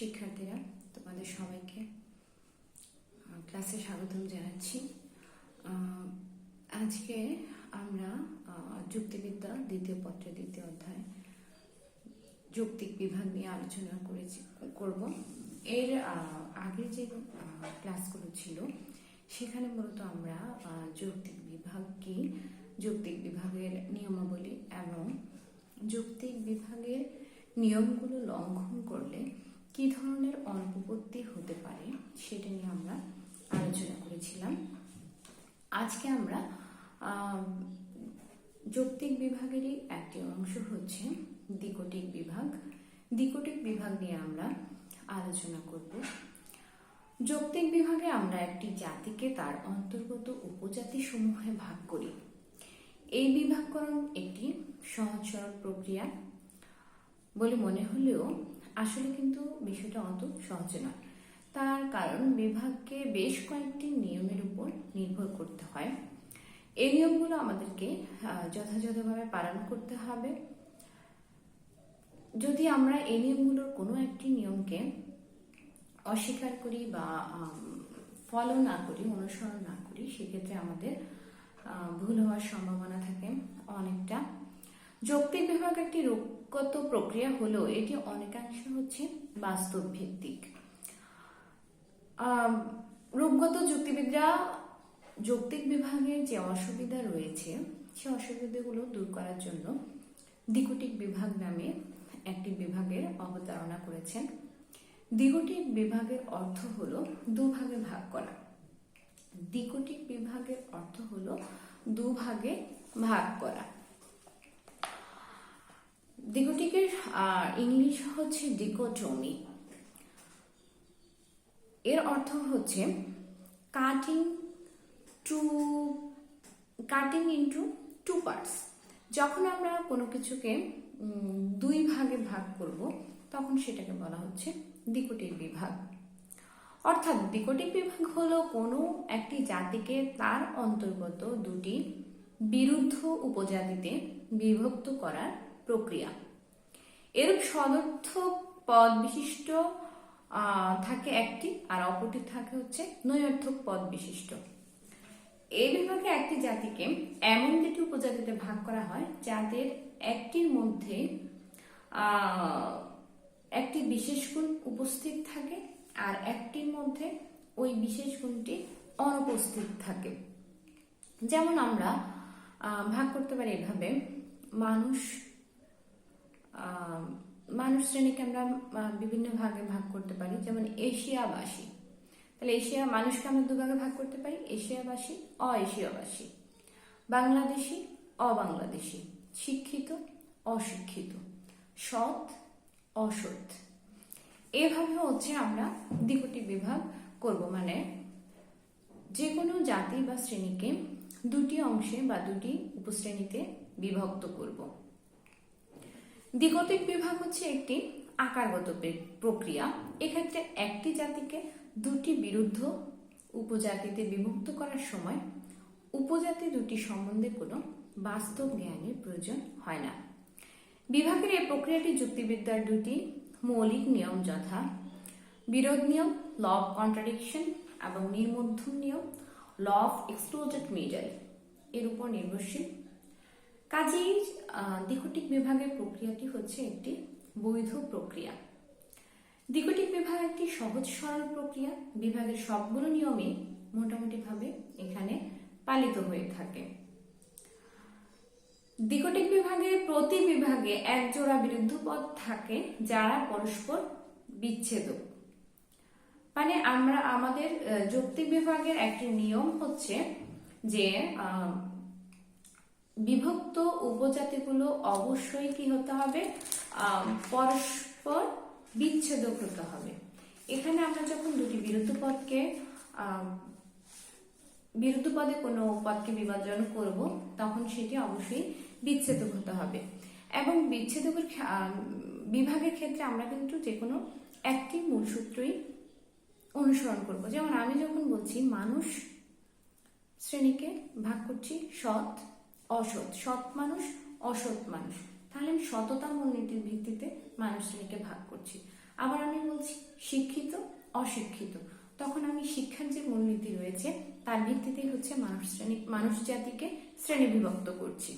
শিক্ষার্থীরা, তোমাদের সবাইকে ক্লাসে স্বাগতম জানাচ্ছি। আজকে আমরা যুক্তিবিদ্যা দ্বিতীয় পত্রের দ্বিতীয় অধ্যায় যৌক্তিক বিভাগ নিয়ে আলোচনা করব। এর আগের যে ক্লাসগুলো ছিল সেখানে মূলত আমরা যৌক্তিক বিভাগ কি, যৌক্তিক বিভাগের নিয়মাবলী এবং যৌক্তিক বিভাগের নিয়মগুলো লঙ্ঘন করলে কি ধরনের অনুপপত্তি হতে পারে সেটা নিয়ে আমরা আলোচনা করেছিলাম। আজকে আমরা যৌক্তিক বিভাগেরই একটি অংশ হচ্ছে দ্বিকোটিক বিভাগ। দ্বিকোটিক বিভাগ নিয়ে আমরা আলোচনা করব। যৌক্তিক বিভাগে আমরা একটি জাতিকে তার অন্তর্গত উপজাতি সমূহে ভাগ করি। এই বিভাগকরণ একটি সহজ সরল প্রক্রিয়া বলে মনে হলেও আসলে কিন্তু বিষয়টা অত সহজ নয়। তার কারণ বিভাগকে বেশ কয়েকটি নিয়মের উপর নির্ভর করতে হয়। এই নিয়মগুলো আমাদেরকে যথাযথভাবে পালন করতে হবে। যদি আমরা এই নিয়মগুলোর কোনো একটি নিয়মকে অস্বীকার করি বা ফলো না করি, অনুসরণ না করি, সেক্ষেত্রে আমাদের ভুল হওয়ার সম্ভাবনা থাকে অনেকটা। যৌক্তিক বিভাগ একটি রূপগত প্রক্রিয়া হলেও এটি অনেকাংশে হচ্ছে বাস্তব ভিত্তিক। রূপগত যুক্তিবিদ্যা যৌক্তিক বিভাগের যে অসুবিধা রয়েছে সে অসুবিধাগুলো দূর করার জন্য দ্বিকোটিক বিভাগ নামে একটি বিভাগের অবতারণা করেছেন। দ্বিকোটিক বিভাগের অর্থ হলো দুভাগে ভাগ করা। দ্বিকোটিক বিভাগের অর্থ হলো দুভাগে ভাগ করা। দ্বিকোটিকের ইংলিশ হচ্ছে ডিকোটমি। এর অর্থ হচ্ছে কাটিং ইনটু টু পার্টস। যখন আমরা কোনো কিছুকে দুই ভাগে ভাগ করব তখন সেটাকে বলা হচ্ছে দ্বিকোটিক বিভাগ। অর্থাৎ দ্বিকোটিক বিভাগ হলো কোনো একটি জাতিকে তার অন্তর্গত দুটি বিরুদ্ধ উপজাতিতে বিভক্ত করার প্রক্রিয়া। এরূপ সদর্থক পদ বিশিষ্ট থাকে একটি, আর অপরটি থাকে হচ্ছে নৈর্থক পদ বিশিষ্ট। এই বিভাগে একটি জাতিকে এমন দুটি উপজাতিতে ভাগ করা হয় যাদের একটির মধ্যে একটি বিশেষ গুণ উপস্থিত থাকে আর একটির মধ্যে ওই বিশেষ গুণটি অনুপস্থিত থাকে। যেমন আমরা ভাগ করতে পারি এভাবে, মানুষ শ্রেণীকে আমরা বিভিন্ন ভাগে ভাগ করতে পারি। যেমন এশিয়াবাসী, তাহলে এশিয়া মানুষকে আমরা দুভাগে ভাগ করতে পারি, এশিয়াবাসী, অএশিয়াবাসী, বাংলাদেশি, অবাংলাদেশি, শিক্ষিত, অশিক্ষিত, সৎ, অসৎ। এভাবে হচ্ছে আমরা দ্বিকোটিক বিভাগ করব, মানে যে কোনো জাতি বা শ্রেণীকে দুটি অংশে বা দুটি উপশ্রেণীতে বিভক্ত করব। দ্বিকোটিক বিভাগ হচ্ছে একটি আকারগত প্রক্রিয়া। এক্ষেত্রে একটি জাতিকে দুটি বিরুদ্ধ উপজাতিতে বিভক্ত করার সময় উপজাতি দুটি সম্বন্ধে কোনো বাস্তব জ্ঞানের প্রয়োজন হয় না। বিভাগের এই প্রক্রিয়াটি যুক্তিবিদ্যার দুটি মৌলিক নিয়ম যথা বিরোধ নিয়ম, ল অফ কন্ট্রাডিকশন, এবং নির্মধ্যম নিয়ম, ল অফ এক্সক্লুডেড মিডল এর উপর নির্ভরশীল। কাজেই দ্বিকোটিক বিভাগের প্রক্রিয়াটি হচ্ছে একটি বৈধ প্রক্রিয়া। দ্বিকোটিক বিভাগ একটি সহজ সরল প্রক্রিয়া। বিভাগের সবগুলো নিয়মই মোটামুটিভাবে এখানে পালিত হয়ে থাকে। দ্বিকোটিক বিভাগের প্রতি বিভাগে এক জোড়া বিরুদ্ধ পদ থাকে যারা পরস্পর বিচ্ছেদক। মানে আমাদের যৌক্তিক বিভাগের একটি নিয়ম হচ্ছে যে বিভক্ত উপজাতিগুলো অবশ্যই কি হতে হবে, পরস্পর বিচ্ছেদক হতে হবে। এখানে আমরা যখন দুটি বিরুদ্ধ পদে কোনো পদকে বিভাজন করব তখন সেটি অবশ্যই বিচ্ছেদক হতে হবে। এবং বিচ্ছেদকের বিভাগের ক্ষেত্রে আমরা কিন্তু যে কোনো একটি মূল সূত্রই অনুসরণ করব। যেমন আমি যখন বলছি মানুষ শ্রেণীকে ভাগ করছি সৎ, অসৎ, সৎ মানুষ, অসৎ মানুষ, তাহলে আমি সততা মূলনীতির ভিত্তিতে মানুষ শ্রেণীকে ভাগ করছি। আবার আমি বলছি শিক্ষিত অশিক্ষিত, তখন আমি শিক্ষার যে মূলনীতি রয়েছে তার ভিত্তিতে হচ্ছে মানুষ জাতিকে শ্রেণী বিভক্ত করছি।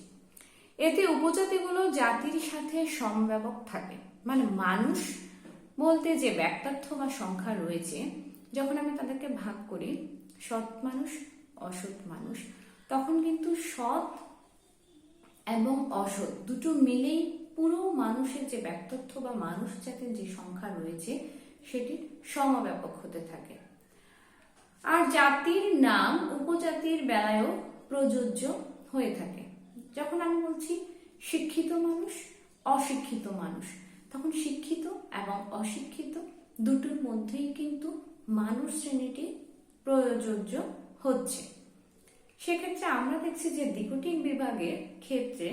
এতে উপজাতিগুলো জাতির সাথে সমব্যবক থাকে, মানে মানুষ বলতে যে ব্যক্তার্থ বা সংখ্যা রয়েছে, যখন আমি তাদেরকে ভাগ করি সৎ মানুষ অসৎ মানুষ, তখন কিন্তু সৎ এবং অসৎ দুটো মিলেই পুরো মানুষের যে ব্যক্তার্থ বা মানুষ জাতির যে সংখ্যা রয়েছে সেটি সমব্যাপক হতে থাকে। আর জাতির নাম উপজাতির বেলায়ও প্রযোজ্য হয়ে থাকে। যখন আমি বলছি শিক্ষিত মানুষ অশিক্ষিত মানুষ, তখন শিক্ষিত এবং অশিক্ষিত দুটোর মধ্যেই কিন্তু মানুষ শ্রেণীটি প্রযোজ্য হচ্ছে। সেক্ষেত্রে আমরা দেখছি যে দ্বিঘটিক বিভাগের ক্ষেত্রে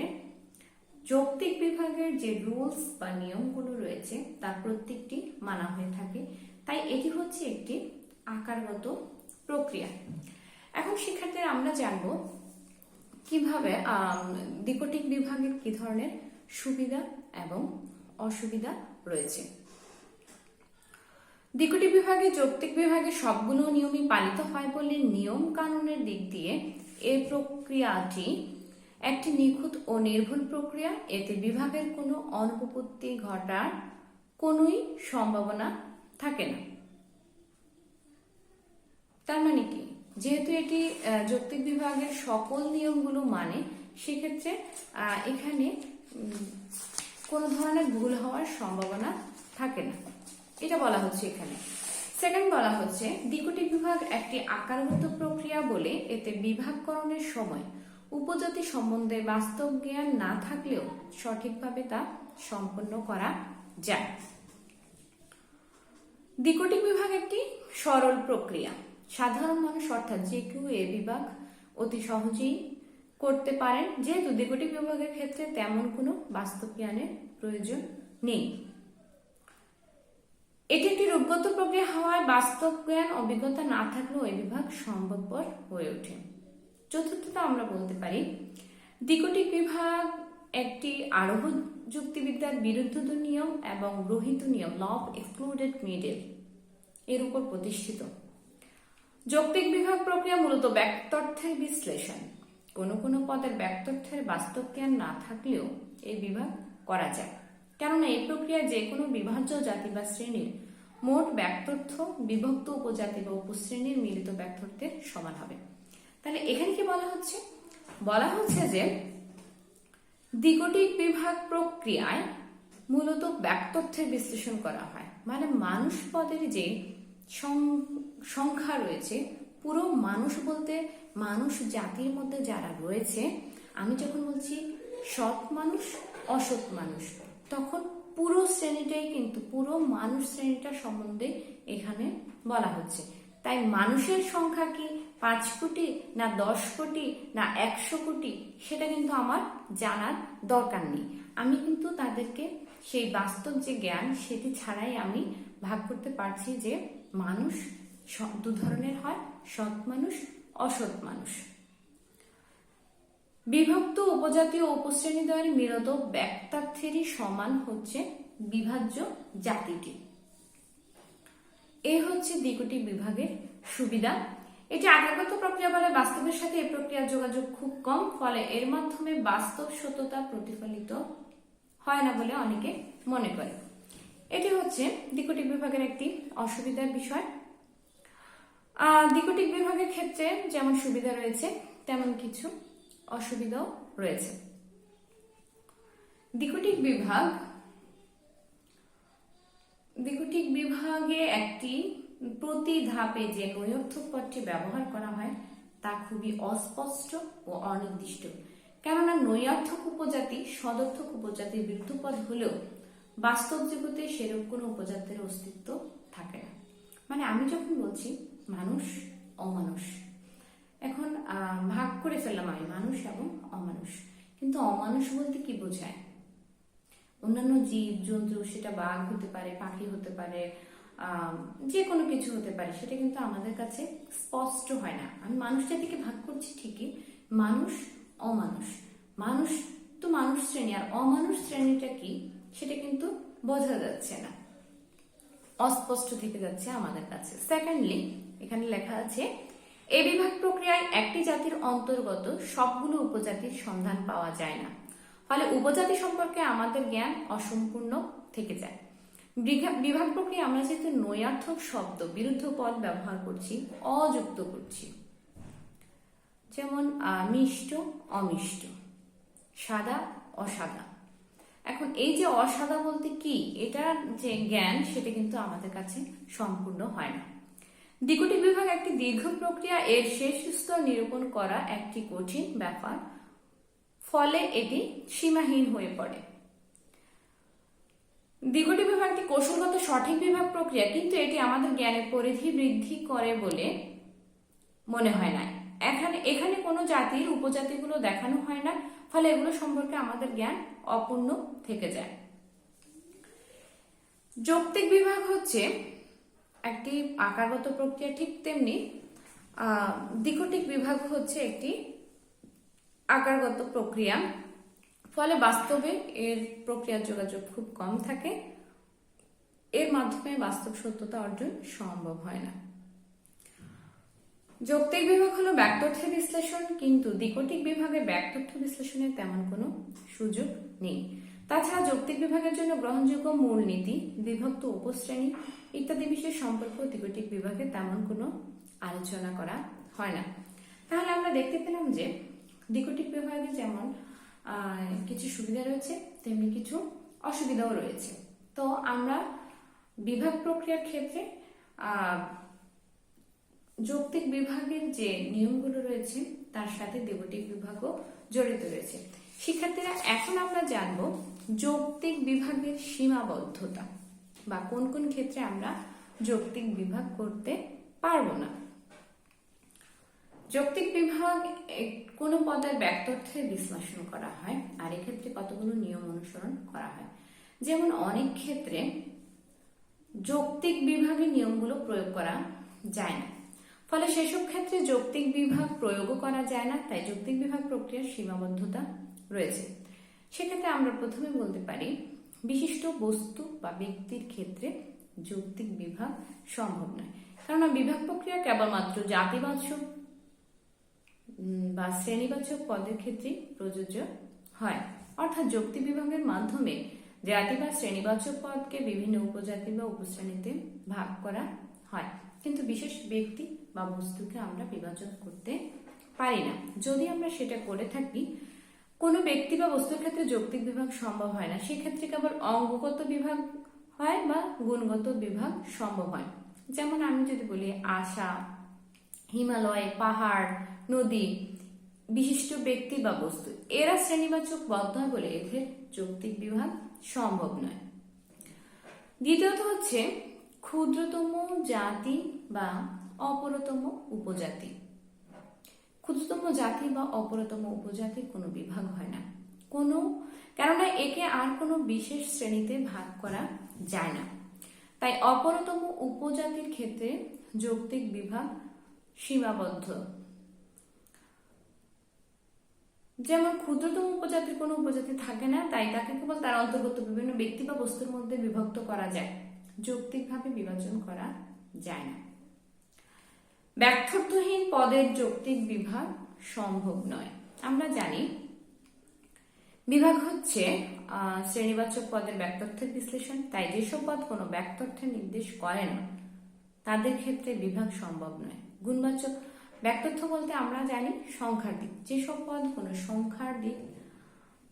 যৌক্তিক বিভাগের যে রুলস বা নিয়মগুলো রয়েছে তার প্রত্যেকটি মানা হয়ে থাকে, তাই এটি হচ্ছে একটি আকারগত প্রক্রিয়া। এখন শিক্ষার্থীরা আমরা জানব কিভাবে দ্বিঘটিক বিভাগের কি ধরনের সুবিধা এবং অসুবিধা রয়েছে। দ্বিঘটিক বিভাগে যৌক্তিক বিভাগে সবগুলো নিয়মই পালিত হয় বলে নিয়ম কানুনের দিক দিয়ে এই প্রক্রিয়াটি একটি নিখুঁত ও নির্ভুল প্রক্রিয়া। এতে বিভাগের কোনো অনুপপত্তি ঘটার কোনোই সম্ভাবনা থাকে না। তার মানে কি, যেহেতু এটি যৌক্তিক বিভাগের সকল নিয়মগুলো মানে, সেক্ষেত্রে এখানে কোনো ধরনের ভুল হওয়ার সম্ভাবনা থাকে না, এটা বলা হচ্ছে এখানে। সেকেন্ড বলা হচ্ছে দ্বিঘটিক বিভাগ একটি আকারগত প্রক্রিয়া বলে এতে বিভাগকরণের সময় উপজাতি সম্বন্ধে বাস্তব জ্ঞান না থাকলেও সঠিকভাবে তা সম্পন্ন করা যায়। দ্বিঘটিক বিভাগ একটি সরল প্রক্রিয়া, সাধারণ মানুষ অর্থাৎ যে কেউ এ বিভাগ অতি সহজেই করতে পারেন, যেহেতু দ্বিঘটিক বিভাগের ক্ষেত্রে তেমন কোনো বাস্তব জ্ঞানের প্রয়োজন নেই। এটি একটি রূপগত প্রক্রিয়া হওয়ায় বাস্তব জ্ঞান অভিজ্ঞতা না থাকলেও এই বিভাগ সম্ভবপর হয়ে ওঠে। চতুর্থত আমরা বলতে পারি দ্বিঘটিক বিভাগ একটি আরোহ যুক্তিবিদ্যার বিরুদ্ধ নিয়ম এবং গ্রহীত নিয়ম ল অফ এক্সক্লুডেড মিডল এর উপর প্রতিষ্ঠিত। যৌক্তিক বিভাগ প্রক্রিয়া মূলত ব্যক্তর্থের বিশ্লেষণ, কোনো কোনো পদের ব্যক্তর্থের বাস্তব জ্ঞান না থাকলেও এই বিভাগ করা যায়, কেননা এই প্রক্রিয়ায় যে কোনো বিভাজ্য জাতি বা শ্রেণীর মোট ব্যক্তর্থ বিভক্ত উপজাতি বা উপশ্রেণীর মিলিত ব্যক্তর্থের সমান হবে। তাহলে এখানে কি বলা হচ্ছে? বলা হচ্ছে যে দ্বিঘটিক বিভাগ প্রক্রিয়ায় মূলত ব্যক্তর্থের বিশ্লেষণ করা হয়, মানে মানুষ পদের যে সংখ্যা রয়েছে, পুরো মানুষ বলতে মানুষ জাতির মধ্যে যারা রয়েছে, আমি যখন বলছি সৎ মানুষ অসৎ মানুষ, তখন পুরো শ্রেণীটাই কিন্তু পুরো মানুষ শ্রেণীটা সম্বন্ধে এখানে বলা হচ্ছে। তাই মানুষের সংখ্যা কি 5 কোটি না 10 কোটি না 100 কোটি সেটা কিন্তু আমার জানার দরকার নেই। আমি কিন্তু তাদেরকে সেই বাস্তব যে জ্ঞান সেটি ছাড়াই আমি ভাগ করতে পারছি যে মানুষ দু ধরনের হয়, সৎ মানুষ অসৎ মানুষ। বিভক্ত উপজাতি ও উপশ্রেণী দ্বয়ের মিলিত ব্যক্তার্থেরই সমান হচ্ছে বিভাজ্য জাতিটি। এই হচ্ছে দ্বিঘটিক বিভাগের সুবিধা। এটি আকারগত প্রক্রিয়া বলে বাস্তবের সাথে এই প্রক্রিয়ার যোগাযোগ খুব কম, ফলে এর মাধ্যমে বাস্তব সত্যতা প্রতিফলিত হয় না বলে অনেকে মনে করে। এটি হচ্ছে দ্বিঘটিক বিভাগের একটি অসুবিধার বিষয়। দ্বিঘটিক বিভাগের ক্ষেত্রে যেমন সুবিধা রয়েছে তেমন কিছু অসুবিধাও রয়েছে। দ্বিঘটিক বিভাগে একটি প্রতি ধাপে যে নৈর্থক পদটি ব্যবহার করা হয় তা খুবই অস্পষ্ট ও অনির্দিষ্ট, কেননা নৈর্থক উপজাতি সদর্থক উপজাতির বিরুদ্ধ পদ হলেও বাস্তব জগতে সেরকম কোনো উপজাতির অস্তিত্ব থাকে না। মানে আমি যখন বলছি মানুষ অমানুষ, এখন ভাগ করে ফেললাম আমি মানুষ এবং অমানুষ, কিন্তু অমানুষ বলতে কি বোঝায়? অন্যান্য জীব জন্তু, সেটা বাঘ হতে পারে, পাখি হতে পারে, যে কোনো কিছু হতে পারে, সেটা কিন্তু আমাদের কাছে স্পষ্ট হয় না। আমি মানুষ জাতিকে ভাগ করছি ঠিকই, মানুষ অমানুষ, মানুষ তো মানুষ শ্রেণী, আর অমানুষ শ্রেণীটা কি সেটা কিন্তু বোঝা যাচ্ছে না। অস্পষ্ট থেকে যাচ্ছে আমাদের কাছে। সেকেন্ডলি এখানে লেখা আছে এই বিভাগ প্রক্রিয়ায় একটি জাতির অন্তর্গত সবগুলো উপজাতির সন্ধান পাওয়া যায় না, ফলে উপজাতি সম্পর্কে আমাদের জ্ঞান অসম্পূর্ণ থেকে যায়। বিভাগ প্রক্রিয়া আমরা যেহেতু নৈয়ার্থক শব্দ বিরুদ্ধ পদ ব্যবহার করছি, অযুক্ত করছি, যেমন মিষ্ট অমিষ্ট, সাদা অসাদা। এখন এই যে অসাদা বলতে কি, এটার যে জ্ঞান সেটা কিন্তু আমাদের কাছে সম্পূর্ণ হয় না। দ্বিকোটিক বিভাগ একটি দীর্ঘ প্রক্রিয়া, এর শেষ স্তর নিরূপণ করা একটি কঠিন ব্যাপার, ফলে এটি সীমাহীন হয়ে পড়ে। দ্বিকোটিক বিভাগ একটি কৌশলগত সঠিক বিভাগ প্রক্রিয়া, কিন্তু এটি আমাদের জ্ঞানের পরিধি বৃদ্ধি করে বলে মনে হয় না। এখানে কোনো জাতির উপজাতিগুলো দেখানো হয় না, ফলে এগুলো সম্পর্কে আমাদের জ্ঞান অপূর্ণ থেকে যায়। যৌক্তিক বিভাগ হচ্ছে একটি আকারগত প্রক্রিয়া, ঠিক তেমনি দ্বিকোটিক বিভাগ হচ্ছে একটি আকারগত প্রক্রিয়া, ফলে বাস্তবে এর প্রক্রিয়ার যোগাযোগ খুব কম থাকে, এর মাধ্যমে বাস্তব সত্যতা অর্জন সম্ভব হয় না। যৌক্তিক বিভাগ হলো ব্যাক্তর্থ বিশ্লেষণ, কিন্তু দ্বিকোটিক বিভাগে ব্যাক্তর্থ বিশ্লেষণের তেমন কোনো সুযোগ নেই। তাছাড়া যৌক্তিক বিভাগের জন্য গ্রহণযোগ্য মূলনীতি, বিভক্ত উপশ্রেণী ইত্যাদি বিষয় সম্পর্কে দ্বিকোটিক বিভাগে তেমন কোনো আলোচনা করা হয় না। তাহলে আমরা দেখতে পেলাম যে দ্বিকোটিক বিভাগে যেমন কিছু সুবিধা রয়েছে, তেমনি কিছু অসুবিধাও রয়েছে। তো আমরা বিভাগ প্রক্রিয়ার ক্ষেত্রে যৌক্তিক বিভাগের যে নিয়মগুলো রয়েছে তার সাথে দ্বিকোটিক বিভাগও জড়িত রয়েছে। শিক্ষার্থীরা, এখন আমরা জানবো যৌক্তিক বিভাগের সীমাবদ্ধতা, বা কোন কোন ক্ষেত্রে আমরা যৌক্তিক বিভাগ করতে পারবো না। যৌক্তিক বিভাগ কোনো পদের ব্যাক্তর্থে বিশ্লেষণ করা হয়, আর এক্ষেত্রে কতগুলো নিয়ম অনুসরণ করা হয়। যেমন অনেক ক্ষেত্রে যৌক্তিক বিভাগের নিয়মগুলো প্রয়োগ করা যায় না, ফলে সেসব ক্ষেত্রে যৌক্তিক বিভাগ প্রয়োগও করা যায় না, তাই যৌক্তিক বিভাগ প্রক্রিয়ার সীমাবদ্ধতা রয়েছে। সেক্ষেত্রে আমরা প্রথমে বলতে পারি বিশিষ্ট বস্তু বা ব্যক্তির ক্ষেত্রে যৌক্তিক বিভাগ সম্ভব নয়, কারণ বিভাগ প্রক্রিয়া কেবলমাত্র জাতিবাচক বা শ্রেণীবাচক পদের ক্ষেত্রে প্রযোজ্য হয়। অর্থাৎ যৌক্তিক বিভাগের মাধ্যমে জাতি বা শ্রেণীবাচক পদকে বিভিন্ন উপজাতি বা উপশ্রেণীতে ভাগ করা হয়, কিন্তু বিশেষ ব্যক্তি বা বস্তুকে আমরা বিভাজন করতে পারি না। যদি আমরা সেটা করে থাকি, কোনো ব্যক্তি বা বস্তুর ক্ষেত্রে যৌক্তিক বিভাগ সম্ভব হয় না, সেক্ষেত্রে কেবল অঙ্গগত বিভাগ হয় বা গুণগত বিভাগ সম্ভব হয়। যেমন আমি যদি বলি আশা, হিমালয়, পাহাড়, নদী বিশিষ্ট ব্যক্তি বা বস্তু, এরা শ্রেণীবাচক পদ নয় বলে এদের যৌক্তিক বিভাগ সম্ভব নয়। দ্বিতীয়ত হচ্ছে ক্ষুদ্রতম জাতি বা অপরতম উপজাতি। ক্ষুদ্রতম জাতি বা অপরতম উপজাতির কোনো বিভাগ হয় না, কেননা একে আর কোনো বিশেষ শ্রেণীতে ভাগ করা যায় না। তাই অপরতম উপজাতির ক্ষেত্রে যৌক্তিক বিভাগ সীমাবদ্ধ। যেমন ক্ষুদ্রতম উপজাতির কোনো উপজাতি থাকে না, তাই তাকে কেবল তার অন্তর্গত বিভিন্ন ব্যক্তি বা বস্তুর মধ্যে বিভক্ত করা যায়, যৌক্তিকভাবে বিভাজন করা যায় না। ব্যাক্তর্থহীন পদের যৌক্তিক বিভাগ সম্ভব নয়। আমরা জানি বিভাগ হচ্ছে শ্রেণীবাচক পদের ব্যাক্তর্থের বিশ্লেষণ, তাই যেসব পদ কোনো ব্যাক্তর্থে নির্দেশ করে না তাদের ক্ষেত্রে বিভাগ সম্ভব নয়। গুণবাচক ব্যাক্তর্থ বলতে আমরা জানি সংখ্যার দিক, যেসব পদ কোনো সংখ্যার দিক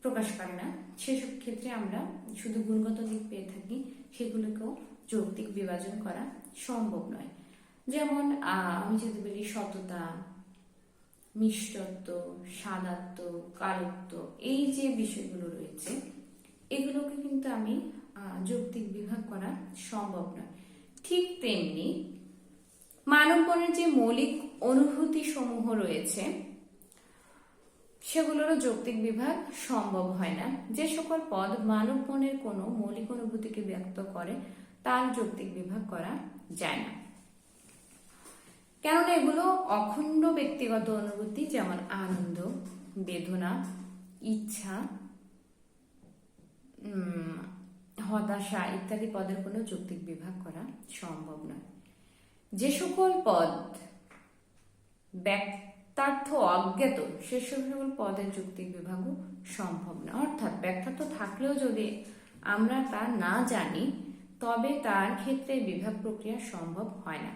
প্রকাশ করে না সেসব ক্ষেত্রে আমরা শুধু গুণগত দিক পেয়ে থাকি, সেগুলোকেও যৌক্তিক বিভাজন করা সম্ভব নয়। যেমন আমি যদি বলি সততা, মিষ্টত্ব, সাদাত্ব, কালত্ব, এই যে বিষয়গুলো রয়েছে এগুলোকে কিন্তু আমি যৌক্তিক বিভাগ করা সম্ভব নয়। ঠিক তেমনি মানবমনের যে মৌলিক অনুভূতি সমূহ রয়েছে সেগুলোরও যৌক্তিক বিভাগ সম্ভব হয় না। যে সকল পদ মানবমনের কোনো মৌলিক অনুভূতিকে ব্যক্ত করে তার যৌক্তিক বিভাগ করা যায় না, কেননা এগুলো অখণ্ড ব্যক্তিগত অনুভূতি, যেমন আনন্দ, বেদনা, ইচ্ছা, হতাশা ইত্যাদি পদের কোনো যৌক্তিক বিভাগ করা সম্ভব নয়। যে সকল পদ ব্যক্তার্থ অজ্ঞাত সে সকল পদের যৌক্তিক বিভাগও সম্ভব না। অর্থাৎ ব্যক্তার্থ থাকলেও যদি আমরা তা না জানি তবে তার ক্ষেত্রে বিভাগ প্রক্রিয়া সম্ভব হয় না।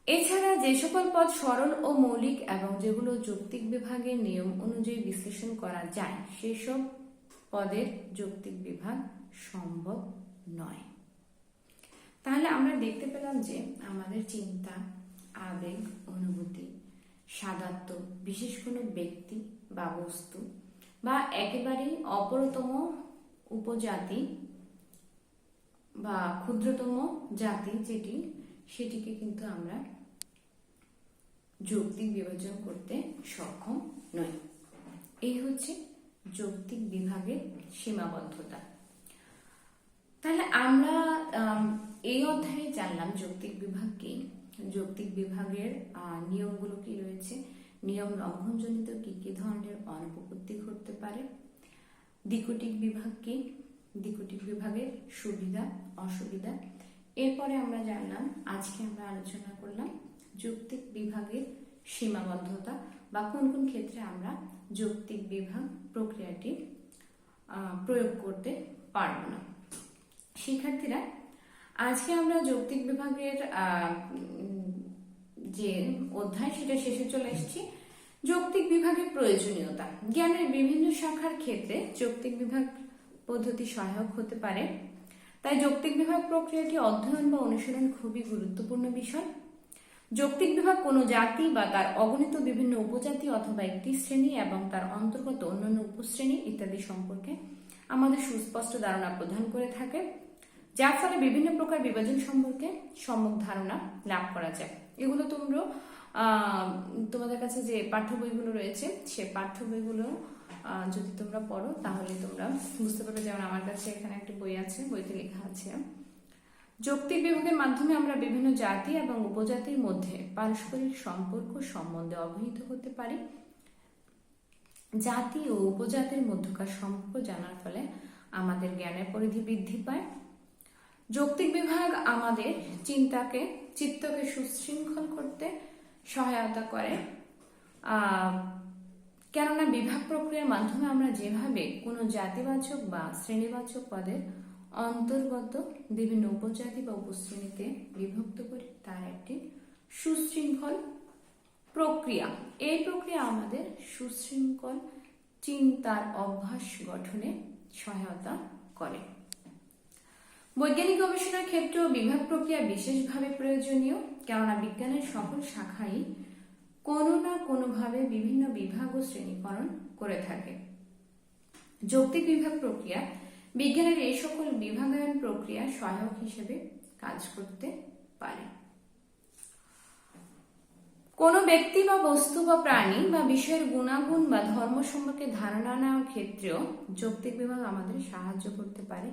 এছাড়া যে সকল পদ সরল ও মৌলিক এবং যেগুলো যৌক্তিক বিভাগের নিয়ম অনুযায়ী বিশ্লেষণ করা যায় সেসব পদের যৌক্তিক বিভাগ সম্ভব নয়। তাহলে আমরা দেখতে পেলাম যে আমাদের চিন্তা, আবেগ, অনুভূতি, সাদাত্ম, বিশেষ কোনো ব্যক্তি বা বস্তু বা একেবারেই অপরতম উপজাতি বা ক্ষুদ্রতম জাতি যেটি, সেটিকে কিন্তু আমরা যৌক্তিক বিভাজন করতে সক্ষম নই। এই হচ্ছে যৌক্তিক বিভাগের সীমাবদ্ধতা। তাহলে আমরা এই অধ্যায়ে জানলাম যৌক্তিক বিভাগ কি, যৌক্তিক বিভাগের নিয়মগুলো কি রয়েছে, নিয়ম লঙ্ঘনজনিত কি কি ধরনের অনুপপত্তি ঘটতে পারে, দ্বিকোটিক বিভাগ কি, দ্বিকোটিক বিভাগের সুবিধা অসুবিধা। এরপরে আমরা জানলাম, আজকে আমরা আলোচনা করলাম যৌক্তিক বিভাগের সীমাবদ্ধতা বা কোন কোন ক্ষেত্রে আমরা যৌক্তিক বিভাগ প্রক্রিয়াটি প্রয়োগ করতে পারব না। শিক্ষার্থীরা, আজকে আমরা যৌক্তিক বিভাগের যে অধ্যায় সেটা শেষে চলে এসেছি। যৌক্তিক বিভাগের প্রয়োজনীয়তা, জ্ঞানের বিভিন্ন শাখার ক্ষেত্রে যৌক্তিক বিভাগ পদ্ধতি সহায়ক হতে পারে। তাই যৌক্তিক বিভাগ প্রক্রিয়াটি অধ্যয়ন বা অনুশীলন খুবই গুরুত্বপূর্ণ বিষয়। যৌক্তিক বিভাগ কোনো জাতি বা তার অগণিত বিভিন্ন উপজাতি অথবা একটি শ্রেণী এবং তার অন্তর্গত অন্যান্য উপশ্রেণী ইত্যাদি সম্পর্কে আমাদের সুস্পষ্ট ধারণা প্রদান করে থাকে, যার ফলে বিভিন্ন প্রকার বিভাজন সম্পর্কে সম্যক ধারণা লাভ করা যায়। এগুলো তোমরা তোমাদের কাছে যে পাঠ্য বইগুলো রয়েছে সে পাঠ্য বইগুলো যদি তোমরা পড়ো তাহলে তোমরা বুঝতে পারবে। যেমন আমার কাছে এখানে একটি বই আছে, বইতে লেখা আছে যৌক্তিক বিভাগের মাধ্যমে আমরা বিভিন্ন জাতি এবং উপজাতির মধ্যে পারস্পরিক সম্পর্ক সম্বন্ধে অবহিত হতে পারি। জাতি ও উপজাতির মধ্যকার সম্পর্ক জানার ফলে আমাদের জ্ঞানের পরিধি বৃদ্ধি পায়। যৌক্তিক বিভাগ আমাদের চিত্তকে সুশৃঙ্খল করতে সহায়তা করে, কেননা বিভাগ প্রক্রিয়ার মাধ্যমে আমরা যেভাবে কোনো জাতিবাচক বা শ্রেণীবাচক পদের অন্তর্গত বিভিন্ন উপজাতি বা উপশ্রেণীতে বিভক্ত করি তার একটি সুশৃঙ্খল প্রক্রিয়া। এই প্রক্রিয়া আমাদের সুশৃঙ্খল চিন্তার অভ্যাস গঠনে সহায়তা করে। বৈজ্ঞানিক গবেষণার ক্ষেত্রেও বিভাগ প্রক্রিয়া বিশেষভাবে প্রয়োজনীয়, কেননা বিজ্ঞানের সকল শাখাই কোনো না কোনোভাবে বিভিন্ন বিভাগ ও শ্রেণীকরণ করে থাকে। যৌক্তিক বিভাগ প্রক্রিয়া বিজ্ঞানের এই সকল বিভাগায়ন প্রক্রিয়া সহায়ক হিসেবে কাজ করতে পারে। কোনো ব্যক্তি বা বস্তু বা প্রাণী বা বিষয়ের গুণাগুণ বা ধর্ম সম্পর্কে ধারণা নেওয়ার ক্ষেত্রেও যৌক্তিক বিভাগ আমাদের সাহায্য করতে পারে।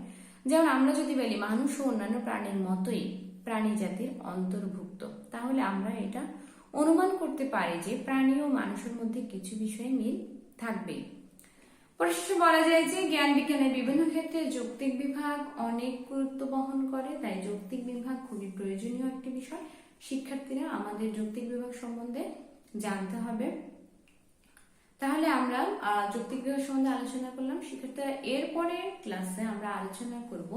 যেমন আমরা যদি বলি মানুষ ও অন্যান্য প্রাণীর মতোই প্রাণী জাতির অন্তর্ভুক্ত, তাহলে আমরা এটা অনুমান করতে পারি যে প্রাণী ও মানুষের মধ্যে কিছু বিষয়ে মিল থাকবেই। পরিশেষে বলা যায় যে জ্ঞান বিজ্ঞানের বিভিন্ন ক্ষেত্রে যৌক্তিক বিভাগ অনেক গুরুত্ব বহন করে। তাই যৌক্তিক বিভাগ খুবই প্রয়োজনীয় একটি বিষয়। শিক্ষার্থীরা আমাদের যৌক্তিক বিভাগ সম্বন্ধে জানতে হবে। তাহলে আমরা যৌক্তিক বিভাগ সম্বন্ধে আলোচনা করলাম। শিক্ষার্থীরা, এরপরে ক্লাসে আমরা আলোচনা করব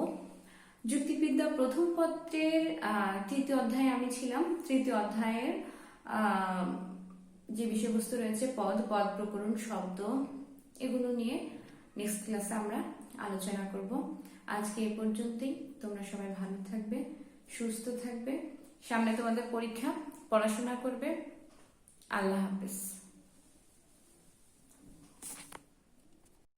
যুক্তিবিদ্যা প্রথম পত্রের তৃতীয় অধ্যায়ে আমি ছিলাম। তৃতীয় অধ্যায়ের যে বিষয়বস্তু রয়েছে পদ প্রকরণ, শব্দ, এগুলো নিয়ে নেক্সট ক্লাসে আমরা আলোচনা করব। আজকে এ পর্যন্তই। তোমরা সবাই ভালো থাকবে, সুস্থ থাকবে। সামনে তোমাদের পরীক্ষা, পড়াশোনা করবে। আল্লাহ হাফেজ।